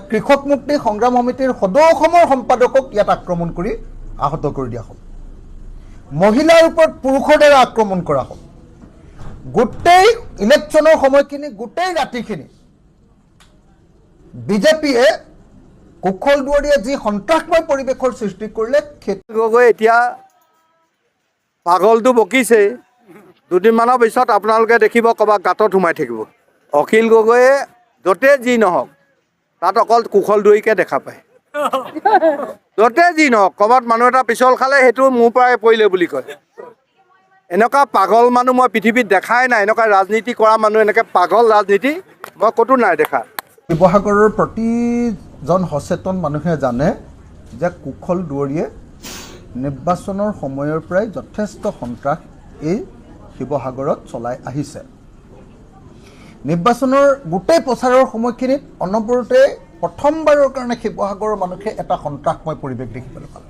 কৃষক মুক্তি সংগ্ৰাম সমিতিৰ সদৌ অসমৰ সম্পাদকক ইয়াত আক্ৰমণ কৰি আহত কৰি দিয়া হ'ল। মহিলাৰ ওপৰত পুৰুষৰ দ্বাৰা আক্ৰমণ কৰা হ'ল। গোটেই ইলেকশ্যনৰ সময়খিনি গোটেই ৰাতিখিনি বিজেপিয়ে কুশল দুৱাৰীয়ে যি সন্ত্ৰাসময় পৰিৱেশৰ সৃষ্টি কৰিলে গগৈ এতিয়া পাগলটো বকিছে, দুদিনমানৰ পিছত আপোনালোকে দেখিব ক'ৰবাত গাঁতত সোমাই থাকিব। অখিল গগৈয়ে য'তে যি নহওক তাত অকল কুশল দুৱাৰীকে দেখা পায়। য'তে যি নহওক ক'ৰবাত মানুহ এটা পিছল খালে সেইটো মোৰ পৰাই পৰিলে বুলি কয়। এনেকুৱা পাগল মানুহ মই পৃথিৱীত দেখাই নাই। এনেকুৱা ৰাজনীতি কৰা মানুহ, এনেকৈ পাগল ৰাজনীতি মই ক'তো নাই দেখা। শিৱসাগৰৰ প্ৰতিজন সচেতন মানুহে জানে যে কুশল দুৱাৰীয়ে নিৰ্বাচনৰ সময়ৰ পৰাই যথেষ্ট সন্ত্ৰাস এই শিৱসাগৰত চলাই আহিছে। নিৰ্বাচনৰ গোটেই প্ৰচাৰৰ সময়খিনিত অনবৰতে প্ৰথমবাৰৰ কাৰণে শিৱসাগৰৰ মানুহে এটা সন্ত্ৰাসময় পৰিৱেশ দেখিবলৈ পালে।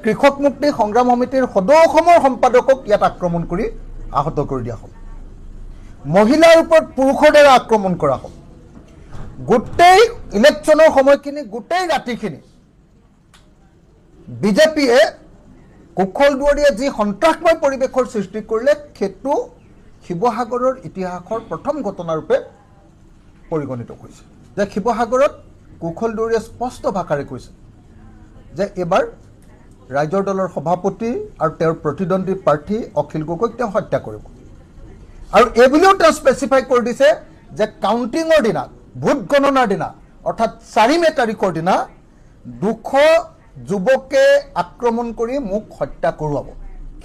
কৃষক মুক্তি সংগ্ৰাম সমিতিৰ সদৌ অসমৰ সম্পাদকক ইয়াত আক্ৰমণ কৰি আহত কৰি দিয়া হ'ল। মহিলাৰ ওপৰত পুৰুষৰ দ্বাৰা আক্ৰমণ কৰা হ'ল। গোটেই ইলেকশ্যনৰ সময়খিনি গোটেই ৰাতিখিনি বিজেপিয়ে কুশল দুৱাৰীয়ে যি সন্ত্ৰাসময় পৰিৱেশৰ সৃষ্টি কৰিলে সেইটো শিৱসাগৰৰ ইতিহাসৰ প্ৰথম ঘটনাৰূপে পৰিগণিত কৰিছে। যে শিৱসাগৰত কুশল দুৱাৰীয়ে স্পষ্ট ভাষাৰে কৈছে যে এইবাৰ ৰাইজৰ দলৰ সভাপতি আৰু তেওঁৰ প্ৰতিদ্বন্দ্বী প্ৰাৰ্থী অখিল গগৈক তেওঁ হত্যা কৰিব। আৰু এইবুলিও তেওঁ স্পেচিফাই কৰি দিছে যে কাউণ্টিঙৰ দিনা, ভোট গণনাৰ দিনা অৰ্থাৎ 4 মে তাৰিখৰ দিনা 200 যুৱকে আক্ৰমণ কৰি মোক হত্যা কৰোৱাব।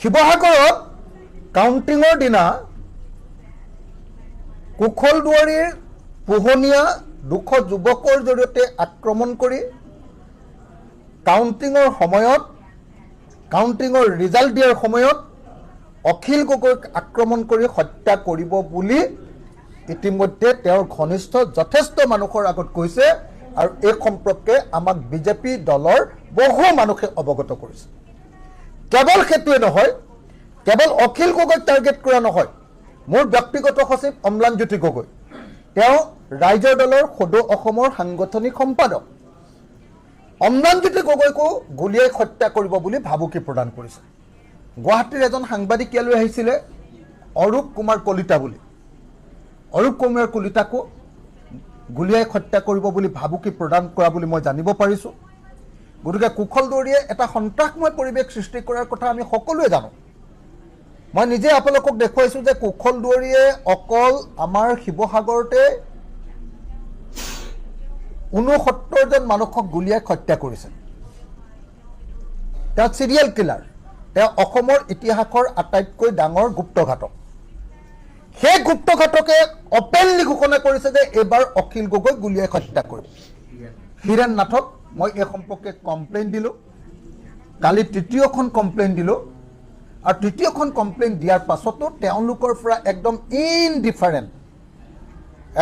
শিৱসাগৰত কাউণ্টিঙৰ দিনা কুশল দুৱাৰীৰ পোহনীয়া 200 যুৱকৰ জৰিয়তে আক্ৰমণ কৰি কাউণ্টিঙৰ সময়ত, কাউণ্টিঙৰ ৰিজাল্ট দিয়াৰ সময়ত অখিল গগৈক আক্ৰমণ কৰি হত্যা কৰিব বুলি ইতিমধ্যে তেওঁৰ ঘনিষ্ঠ যথেষ্ট মানুহৰ আগত কৈছে। আৰু এই সম্পৰ্কে আমাক বিজেপি দলৰ বহু মানুহে অৱগত কৰিছে। কেৱল সেইটোৱে নহয়, কেৱল অখিল গগৈক টাৰ্গেট কৰা নহয়, মোৰ ব্যক্তিগত সচিব অম্লানজ্যোতি গগৈ, তেওঁ ৰাইজৰ দলৰ সদৌ অসমৰ সাংগঠনিক সম্পাদক অম্লানজ্যোতি গগৈকো গুলীয়াই হত্যা কৰিব বুলি ভাবুকি প্ৰদান কৰিছে। গুৱাহাটীৰ এজন সাংবাদিক ইয়ালৈ আহিছিলে অৰূপ কুমাৰ কলিতা বুলি। অৰূপ কুমাৰ কলিতাকো গুলীয়াই হত্যা কৰিব বুলি ভাবুকি প্ৰদান কৰা বুলি মই জানিব পাৰিছোঁ। গতিকে কুশল দুৱাৰীয়ে এটা সন্ত্ৰাসময় পৰিৱেশ সৃষ্টি কৰাৰ কথা আমি সকলোৱে জানো। মই নিজে আপোনালোকক দেখুৱাইছোঁ যে কুশল দুৱাৰীয়ে অকল আমাৰ শিৱসাগৰতে 69জন মানুহক গুলীয়াই হত্যা কৰিছে। তেওঁ চিৰিয়েল কিলাৰ, তেওঁ অসমৰ ইতিহাসৰ আটাইতকৈ ডাঙৰ গুপ্তঘাতক। সেই গুপ্তঘাতকে অপেনলি ঘোষণা কৰিছে যে এইবাৰ অখিল গগৈক গুলীয়াই হত্যা কৰিব। হীৰেণ নাথক মই এই সম্পৰ্কে কমপ্লেইন দিলোঁ। কালি তৃতীয়খন কমপ্লেইন দিলোঁ। আৰু তৃতীয়খন কমপ্লেইন দিয়াৰ পাছতো তেওঁলোকৰ পৰা একদম ইনডিফাৰেণ্ট,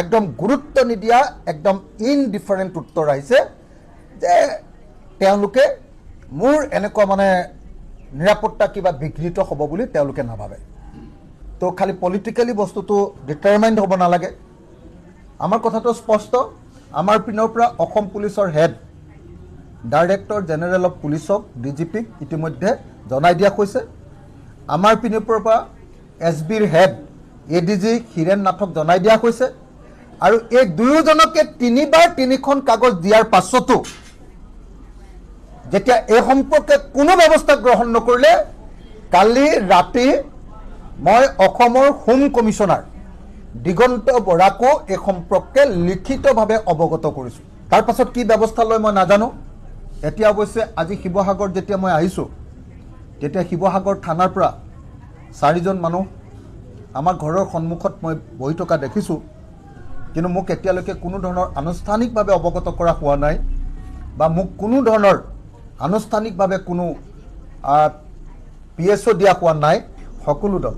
একদম গুৰুত্ব নিদিয়া, একদম ইনডিফাৰেণ্ট উত্তৰ আহিছে যে তেওঁলোকে মোৰ এনেকুৱা মানে নিৰাপত্তা কিবা বিঘ্নিত হ'ব বুলি তেওঁলোকে নাভাবে। তো খালি পলিটিকেলি বস্তুটো ডিটাৰমাইণ্ড হ'ব নালাগে। আমাৰ কথাটো স্পষ্ট। আমাৰ পিনৰ পৰা অসম পুলিচৰ হেড ডাইৰেক্টৰ জেনেৰেল অফ পুলিচক, DGPক ইতিমধ্যে জনাই দিয়া হৈছে। আমাৰ পিনৰ পৰা SBৰ হেড ADG হীৰেণ নাথক জনাই দিয়া হৈছে। আৰু এই দুয়োজনকে 3বাৰ 3খন কাগজ দিয়াৰ পাছতো যেতিয়া এই সম্পৰ্কে কোনো ব্যৱস্থা গ্ৰহণ নকৰিলে, কালি ৰাতি মই অসমৰ হোম কমিশ্যনাৰ দিগন্ত বৰাকো এই সম্পৰ্কে লিখিতভাৱে অৱগত কৰিছোঁ। তাৰ পাছত কি ব্যৱস্থা লয় মই নাজানো। এতিয়া অৱশ্যে আজি শিৱসাগৰ যেতিয়া মই আহিছোঁ, তেতিয়া শিৱসাগৰ থানাৰ পৰা 4জন মানুহ আমাৰ ঘৰৰ সন্মুখত মই বহি থকা দেখিছোঁ। কিন্তু মোক এতিয়ালৈকে কোনো ধৰণৰ আনুষ্ঠানিকভাৱে অৱগত কৰা হোৱা নাই, বা মোক কোনো ধৰণৰ আনুষ্ঠানিকভাৱে কোনো PSO দিয়া হোৱা নাই। সকলো দল